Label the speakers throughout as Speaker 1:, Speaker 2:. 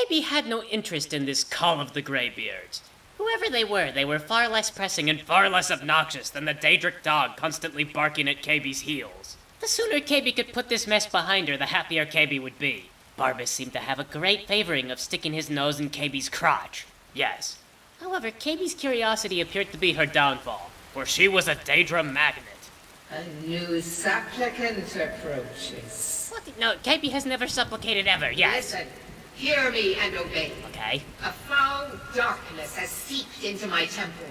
Speaker 1: Kaybe had no interest in this call of the Greybeards. Whoever they were far less pressing and far less obnoxious than the daedric dog constantly barking at Kaybe's heels. The sooner Kaybe could put this mess behind her, the happier Kaybe would be. Barbas seemed to have a great favoring of sticking his nose in Kaybe's crotch. Yes. However, Kaybe's curiosity appeared to be her downfall, for she was a daedra magnet.
Speaker 2: A new supplicant approaches.
Speaker 1: What? No, Kaybe has never supplicated ever, yes.
Speaker 2: Listen, hear me and obey.
Speaker 1: Okay.
Speaker 2: A foul darkness has seeped into my temple.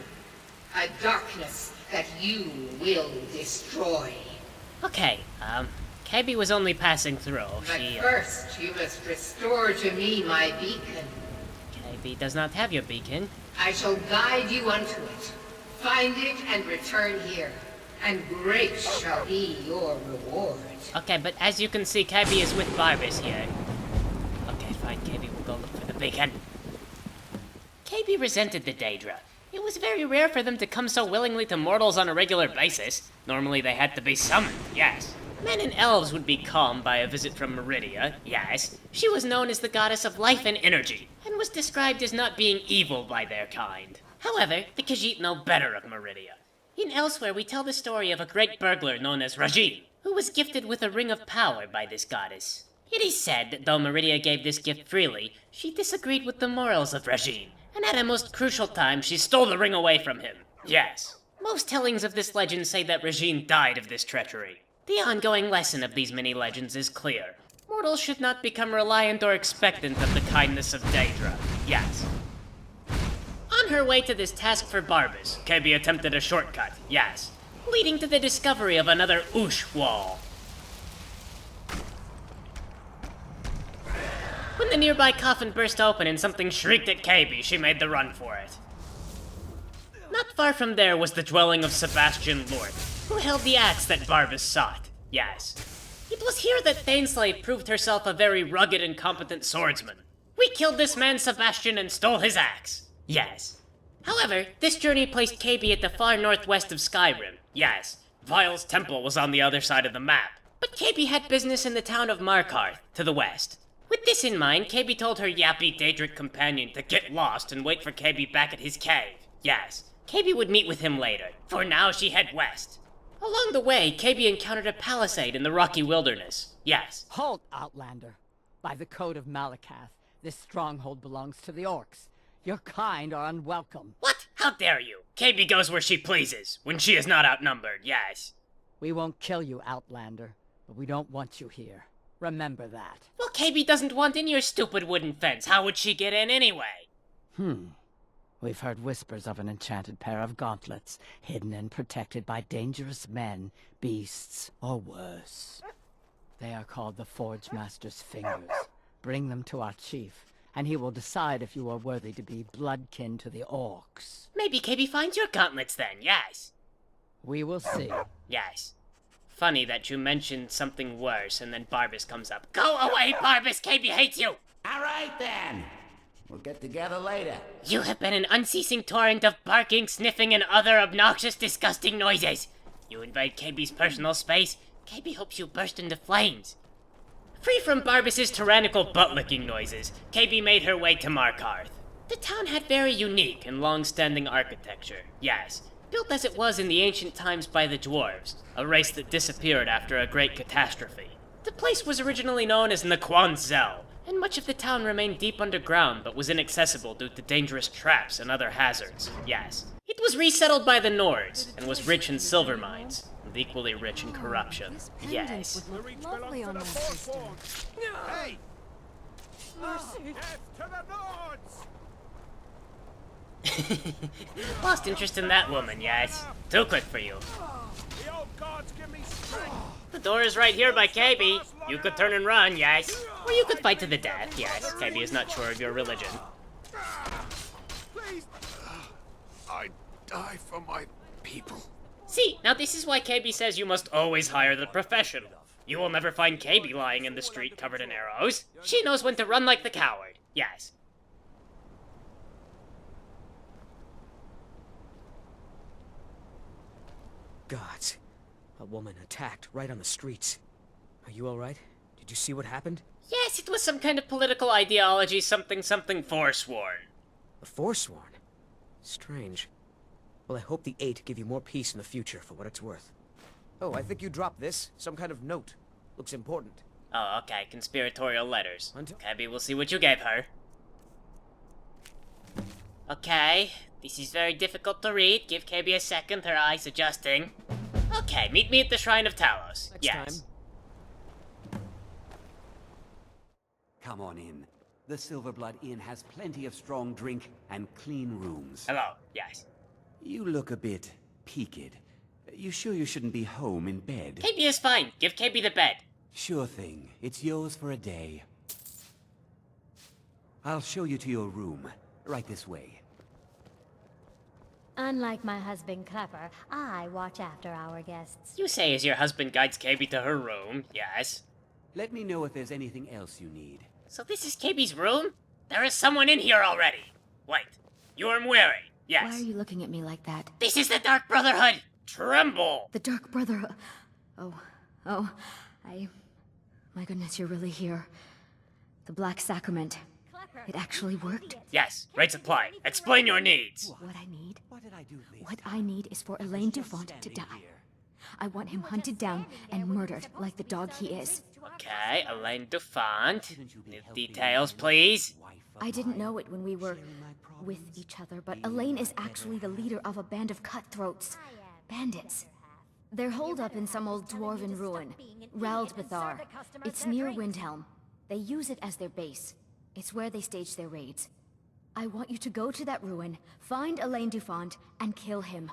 Speaker 2: A darkness that you will destroy.
Speaker 1: Okay, Kaybe was only passing through.
Speaker 2: But first, you must restore to me my beacon.
Speaker 1: Kaybe does not have your beacon.
Speaker 2: I shall guide you unto it. Find it and return here, and great shall be your reward.
Speaker 1: Okay, but as you can see, Kaybe is with Barbas here. Okay, fine, Kaybe will go look for the beacon. Kaybe resented the daedra. It was very rare for them to come so willingly to mortals on a regular basis. Normally they had to be summoned, yes. Men and elves would be calmed by a visit from Meridia, yes. She was known as the goddess of life and energy, and was described as not being evil by their kind. However, the Khajiit know better of Meridia. In Elsewhere, we tell the story of a great burglar known as Rajin, who was gifted with a ring of power by this goddess. It is said that though Meridia gave this gift freely, she disagreed with the morals of Rajin, and at a most crucial time, she stole the ring away from him. Yes. Most tellings of this legend say that Rajin died of this treachery. The ongoing lesson of these many legends is clear. Mortals should not become reliant or expectant of the kindness of daedra. Yes. On her way to this task for Barbas, Kaybe attempted a shortcut, yes, leading to the discovery of another Oosh wall. When the nearby coffin burst open and something shrieked at Kaybe, she made the run for it. Not far from there was the dwelling of Sebastian Lord, who held the axe that Barbas sought, yes. It was here that Thaneslave proved herself a very rugged and competent swordsman. We killed this man Sebastian and stole his axe, yes. However, this journey placed Kaybe at the far northwest of Skyrim, yes. Vile's temple was on the other side of the map, but Kaybe had business in the town of Markarth, to the west. With this in mind, Kaybe told her yappy daedric companion to get lost and wait for Kaybe back at his cave. Yes, Kaybe would meet with him later. For now, she head west. Along the way, Kaybe encountered a palisade in the rocky wilderness. Yes.
Speaker 3: Halt, Outlander. By the code of Markarth, this stronghold belongs to the orcs. Your kind are unwelcome.
Speaker 1: What? How dare you? Kaybe goes where she pleases, when she is not outnumbered, yes.
Speaker 3: We won't kill you, Outlander, but we don't want you here. Remember that.
Speaker 1: Well, Kaybe doesn't want in your stupid wooden fence. How would she get in anyway?
Speaker 3: We've heard whispers of an enchanted pair of gauntlets, hidden and protected by dangerous men, beasts, or worse. They are called the Forge Master's Fingers. Bring them to our chief, and he will decide if you are worthy to be bloodkin to the orcs.
Speaker 1: Maybe Kaybe finds your gauntlets then, yes.
Speaker 3: We will see.
Speaker 1: Yes. Funny that you mentioned something worse and then Barbas comes up. Go away, Barbas! Kaybe hates you!
Speaker 4: All right, then. We'll get together later.
Speaker 1: You have been an unceasing torrent of barking, sniffing, and other obnoxious, disgusting noises. You invade Kaybe's personal space. Kaybe hopes you burst into flames. Free from Barbas's tyrannical butt-licking noises, Kaybe made her way to Markarth. The town had very unique and long-standing architecture, yes, built as it was in the ancient times by the dwarves, a race that disappeared after a great catastrophe. The place was originally known as Naquan Zel, and much of the town remained deep underground but was inaccessible due to dangerous traps and other hazards, yes. It was resettled by the Nords, and was rich in silver mines, and equally rich in corruption, yes.
Speaker 5: Lovely on my sister.
Speaker 6: Hey!
Speaker 5: Mercy.
Speaker 6: Death to the Nords!
Speaker 1: Lost interest in that woman, yes. Too quick for you.
Speaker 6: The old gods give me strength!
Speaker 1: The door is right here by Kaybe. You could turn and run, yes. Or you could fight to the death, yes. Kaybe is not sure of your religion.
Speaker 6: Please! I die for my people.
Speaker 1: See, now this is why Kaybe says you must always hire the professional. You will never find Kaybe lying in the street covered in arrows. She knows when to run like the coward, yes.
Speaker 7: Gods. A woman attacked right on the streets. Are you alright? Did you see what happened?
Speaker 1: Yes, it was some kind of political ideology, something forsworn.
Speaker 7: A Forsworn? Strange. Well, I hope the Eight give you more peace in the future, for what it's worth. Oh, I think you dropped this. Some kind of note. Looks important.
Speaker 1: Oh, okay, conspiratorial letters.
Speaker 7: Until-
Speaker 1: Kaybe, we'll see what you gave her. Okay, this is very difficult to read. Give Kaybe a second, her eyes adjusting. Okay, meet me at the Shrine of Talos.
Speaker 7: Next
Speaker 1: Yes.
Speaker 7: time.
Speaker 4: Come on in. The Silverblood Inn has plenty of strong drink and clean rooms.
Speaker 1: Hello, yes.
Speaker 4: You look a bit peaked. You sure you shouldn't be home in bed?
Speaker 1: Kaybe is fine. Give Kaybe the bed.
Speaker 4: Sure thing. It's yours for a day. I'll show you to your room. Right this way.
Speaker 8: Unlike my husband Clapper, I watch after our guests.
Speaker 1: You say as your husband guides Kaybe to her room, yes.
Speaker 4: Let me know if there's anything else you need.
Speaker 1: So this is Kaybe's room? There is someone in here already. Wait, you're Mweri, yes.
Speaker 5: Why are you looking at me like that?
Speaker 1: This is the Dark Brotherhood! Tremble!
Speaker 5: The Dark Brotherhood. Oh, my goodness, you're really here. The Black Sacrament. It actually worked?
Speaker 1: Yes, right supply. Explain your needs.
Speaker 5: What I need?
Speaker 4: What did I do, Lisa?
Speaker 5: What I need is for Elaine Dufont to die. I want him hunted down and murdered like the dog he is.
Speaker 1: Okay, Elaine Dufont. Need details, please.
Speaker 5: I didn't know it when we were with each other, but Elaine is actually the leader of a band of cutthroats. Bandits. They're holed up in some old dwarven ruin, Raldbethar. It's near Windhelm. They use it as their base. It's where they stage their raids. I want you to go to that ruin, find Elaine Dufont, and kill him.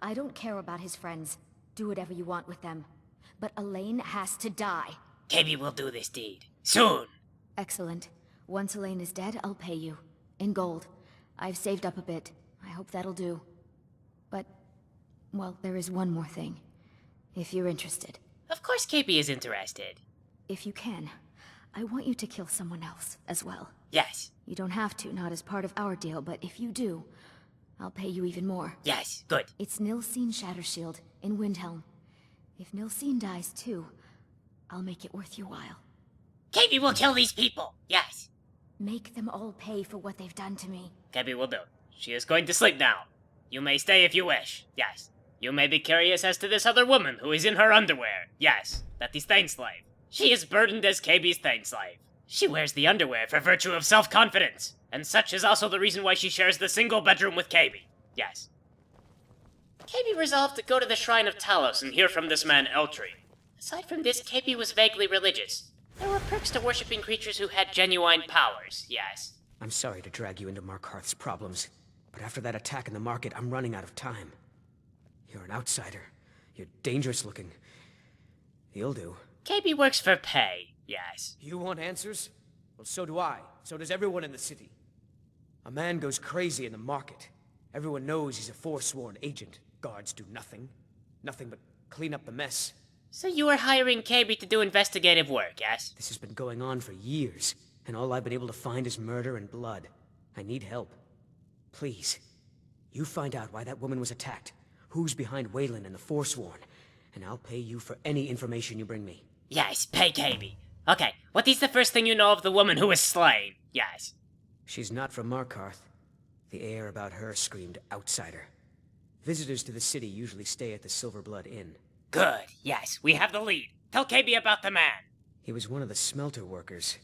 Speaker 5: I don't care about his friends. Do whatever you want with them. But Elaine has to die.
Speaker 1: Kaybe will do this deed. Soon.
Speaker 5: Excellent. Once Elaine is dead, I'll pay you. In gold. I've saved up a bit. I hope that'll do. But, well, there is one more thing. If you're interested.
Speaker 1: Of course Kaybe is interested.
Speaker 5: If you can, I want you to kill someone else as well.
Speaker 1: Yes,
Speaker 5: You don't have to, not as part of our deal, but if you do, I'll pay you even more.
Speaker 1: yes, good.
Speaker 5: It's Nilsine Shattershield in Windhelm. If Nilsine dies too, I'll make it worth your while.
Speaker 1: Kaybe will kill these people. Yes.
Speaker 5: Make them all pay for what they've done to me.
Speaker 1: Kaybe will do. She is going to sleep now. You may stay if you wish. Yes. You may be curious as to this other woman who is in her underwear. Yes, that is Thaneslave. She is burdened as Kaybe's Thaneslave. She wears the underwear for virtue of self-confidence, and such is also the reason why she shares the single bedroom with Kaybe. Yes. Kaybe resolved to go to the Shrine of Talos and hear from this man Eltry. Aside from this, Kaybe was vaguely religious. There were perks to worshipping creatures who had genuine powers, yes.
Speaker 7: I'm sorry to drag you into Markarth's problems, but after that attack in the market, I'm running out of time. You're an outsider. You're dangerous looking. You'll do.
Speaker 1: Kaybe works for pay, yes.
Speaker 7: You want answers? Well, so do I. So does everyone in the city. A man goes crazy in the market. Everyone knows he's a forsworn agent. Guards do nothing. Nothing but clean up the mess.
Speaker 1: So you are hiring Kaybe to do investigative work, yes?
Speaker 7: This has been going on for years, and all I've been able to find is murder and blood. I need help. Please, you find out why that woman was attacked, who's behind Wayland and the Forsworn, and I'll pay you for any information you bring me.
Speaker 1: Yes, pay Kaybe. Okay, what is the first thing you know of the woman who was slain? Yes.
Speaker 7: She's not from Markarth. The air about her screamed outsider. Visitors to the city usually stay at the Silverblood Inn.
Speaker 1: Good, yes, we have the lead. Tell Kaybe about the man.
Speaker 7: He was one of the smelter workers.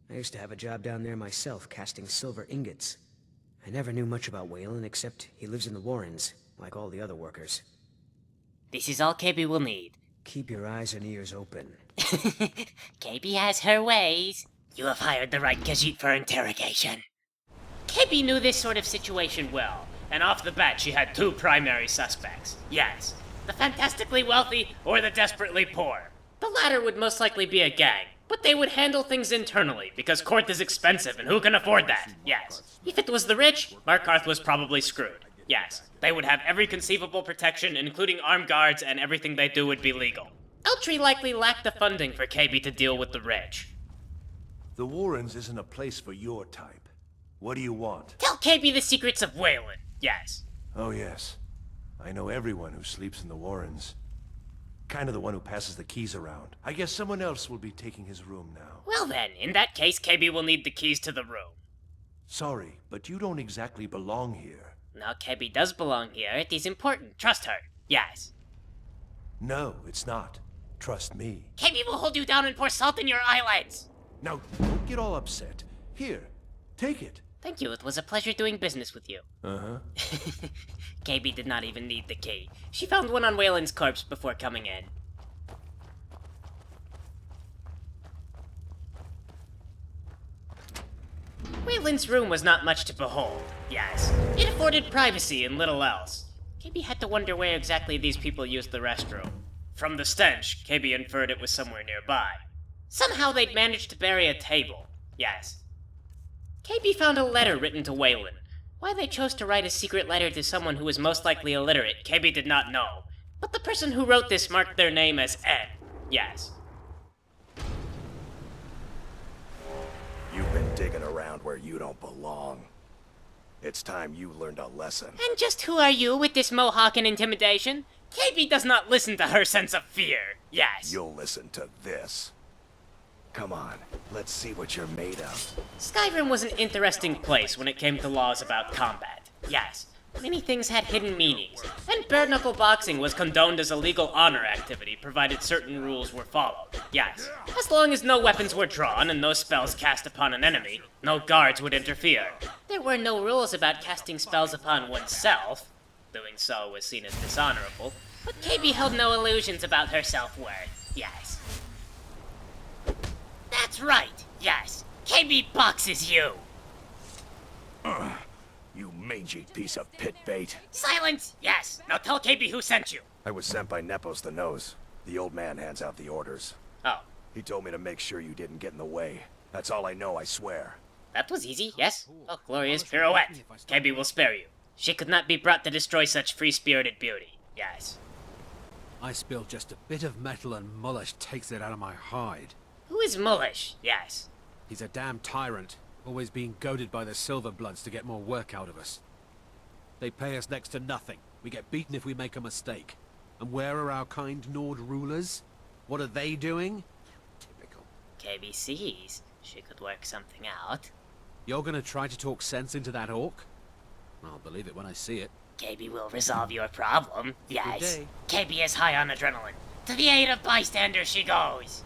Speaker 7: I used to have a job down there myself, casting silver ingots. I never knew much about Wayland, except he lives in the Warrens, like all the other workers.
Speaker 1: This is all Kaybe will need.
Speaker 7: Keep your eyes and ears open.
Speaker 1: Kaybe has her ways. You have hired the right Khajiit for interrogation. Kaybe knew this sort of situation well, and off the bat she had two primary suspects. Yes, the fantastically wealthy or the desperately poor. The latter would most likely be a gang, but they would handle things internally because court is expensive and who can afford that? Yes. If it was the rich, Markarth was probably screwed. Yes. They would have every conceivable protection, including armed guards, and everything they do would be legal. Eltry likely lacked the funding for Kaybe to deal with the rich.
Speaker 6: The Warrens isn't a place for your type. What do you want?
Speaker 1: Tell Kaybe the secrets of Wayland. Yes.
Speaker 6: Oh yes. I know everyone who sleeps in the Warrens. kind of the one who passes the keys around. I guess someone else will be taking his room now.
Speaker 1: Well then, in that case, Kaybe will need the keys to the room.
Speaker 6: Sorry, but you don't exactly belong here.
Speaker 1: Now, Kaybe does belong here. It is important. Trust her. Yes.
Speaker 6: No, it's not. Trust me.
Speaker 1: Kaybe will hold you down and pour salt in your eyelids.
Speaker 6: Now, don't get all upset. Here, take it.
Speaker 1: Thank you. It was a pleasure doing business with you.
Speaker 6: Uh-huh.
Speaker 1: Kaybe did not even need the key. She found one on Waylon's corpse before coming in. Waylon's room was not much to behold, yes. It afforded privacy and little else. Kaybe had to wonder where exactly these people used the restroom. From the stench, Kaybe inferred it was somewhere nearby. Somehow they'd managed to bury a table, yes. Kaybe found a letter written to Waylon. Why they chose to write a secret letter to someone who was most likely illiterate, Kaybe did not know. But the person who wrote this marked their name as N, yes.
Speaker 9: You've been digging around where you don't belong. It's time you learned a lesson.
Speaker 1: And just who are you with this mohawk and intimidation? Kaybe does not listen to her sense of fear, yes.
Speaker 9: You'll listen to this. Come on, let's see what you're made of.
Speaker 1: Skyrim was an interesting place when it came to laws about combat, yes. Many things had hidden meanings, and bare-knuckle boxing was condoned as a legal honor activity provided certain rules were followed, yes. As long as no weapons were drawn and no spells cast upon an enemy, no guards would interfere. There were no rules about casting spells upon oneself. Doing so was seen as dishonorable, but Kaybe held no illusions about her self-worth, yes. That's right, yes. Kaybe boxes you!
Speaker 9: You mangy piece of pit bait.
Speaker 1: Silence! Yes. Now tell Kaybe who sent you.
Speaker 9: I was sent by Nepos the Nose. The old man hands out the orders.
Speaker 1: Oh,
Speaker 9: He told me to make sure you didn't get in the way. That's all I know, I swear.
Speaker 1: that was easy, yes? Oh, glorious pirouette. Kaybe will spare you. She could not be brought to destroy such free-spirited beauty. Yes.
Speaker 10: I spill just a bit of metal and Mullish takes it out of my hide.
Speaker 1: Who is Mullish? Yes.
Speaker 10: He's a damn tyrant, always being goaded by the Silverbloods to get more work out of us. They pay us next to nothing. We get beaten if we make a mistake. And where are our kind Nord rulers? What are they doing? Typical.
Speaker 1: Kaybe sees. She could work something out.
Speaker 10: You're gonna try to talk sense into that orc? I'll believe it when I see it.
Speaker 1: Kaybe will resolve your problem. Yes.
Speaker 10: day.
Speaker 1: Kaybe is high on adrenaline. To the aid of bystanders she goes.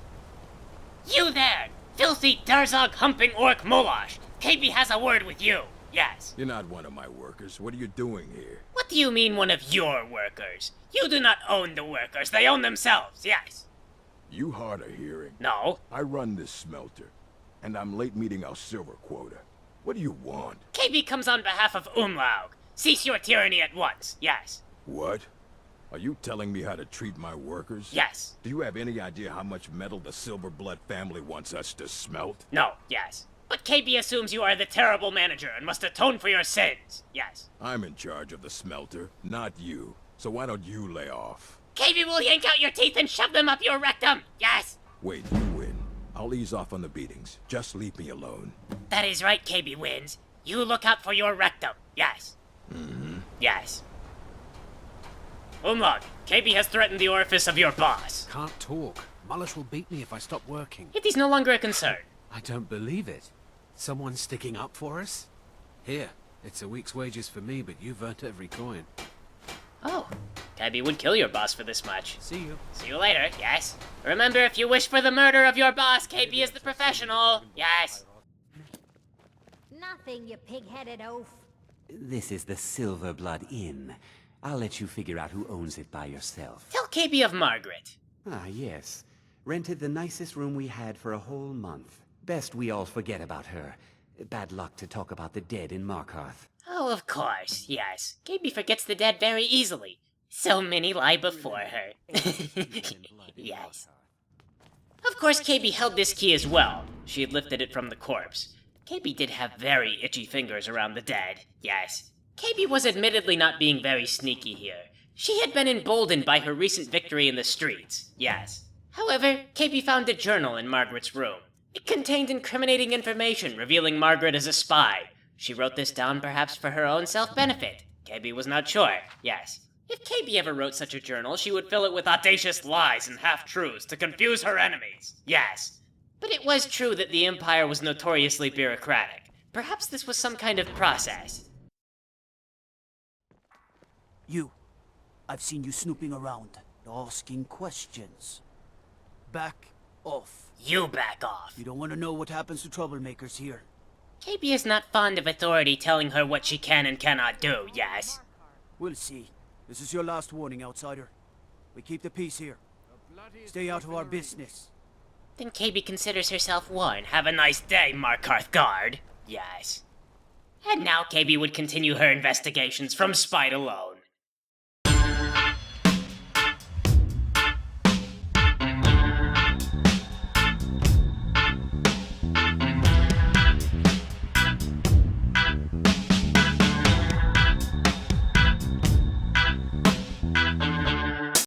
Speaker 1: You there! Filthy Darzog-humping orc Molosh! Kaybe has a word with you. Yes.
Speaker 11: You're not one of my workers. What are you doing here?
Speaker 1: What do you mean one of your workers? You do not own the workers. They own themselves. Yes.
Speaker 11: You hard of hearing.
Speaker 1: No.
Speaker 11: I run this smelter, and I'm late meeting our silver quota. What do you want?
Speaker 1: Kaybe comes on behalf of Umlaug. Cease your tyranny at once. Yes.
Speaker 11: What? Are you telling me how to treat my workers?
Speaker 1: Yes.
Speaker 11: Do you have any idea how much metal the Silverblood family wants us to smelt?
Speaker 1: No. Yes. But Kaybe assumes you are the terrible manager and must atone for your sins. Yes.
Speaker 11: I'm in charge of the smelter, not you. So why don't you lay off?
Speaker 1: Kaybe will yank out your teeth and shove them up your rectum. Yes.
Speaker 11: Wait, you win. I'll ease off on the beatings. Just leave me alone.
Speaker 1: That is right, Kaybe wins. You look out for your rectum. Yes.
Speaker 11: Mm-hmm.
Speaker 1: Yes. Umlaug, Kaybe has threatened the orifice of your boss.
Speaker 10: Can't talk. Mullish will beat me if I stop working.
Speaker 1: It is no longer a concern.
Speaker 10: I don't believe it. Someone sticking up for us? Here, it's a week's wages for me, but you've earned every coin.
Speaker 1: Oh. Kaybe would kill your boss for this much.
Speaker 10: See you.
Speaker 1: See you later, yes. Remember, if you wish for the murder of your boss, Kaybe is the professional. Yes.
Speaker 8: Nothing, you pig-headed oaf.
Speaker 4: This is the Silverblood Inn. I'll let you figure out who owns it by yourself.
Speaker 1: Tell Kaybe of Margaret.
Speaker 4: Ah, yes. Rented the nicest room we had for a whole month. Best we all forget about her. Bad luck to talk about the dead in Markarth.
Speaker 1: Oh, of course, yes. Kaybe forgets the dead very easily. So many lie before her. Yes. Of course, Kaybe held this key as well. She had lifted it from the corpse. Kaybe did have very itchy fingers around the dead, yes. Kaybe was admittedly not being very sneaky here. She had been emboldened by her recent victory in the streets, yes. However, Kaybe found a journal in Margaret's room. It contained incriminating information revealing Margaret as a spy. She wrote this down perhaps for her own self-benefit. Kaybe was not sure, yes. If Kaybe ever wrote such a journal, she would fill it with audacious lies and half-truths to confuse her enemies. Yes. But it was true that the Empire was notoriously bureaucratic. Perhaps this was some kind of process.
Speaker 12: You. I've seen you snooping around, asking questions. Back off.
Speaker 1: You back off.
Speaker 12: You don't want to know what happens to troublemakers here.
Speaker 1: Kaybe is not fond of authority telling her what she can and cannot do, yes?
Speaker 12: We'll see. This is your last warning, outsider. We keep the peace here. Stay out of our business.
Speaker 1: Then Kaybe considers herself warned. Have a nice day, Markarth guard. Yes. And now Kaybe would continue her investigations from spite alone.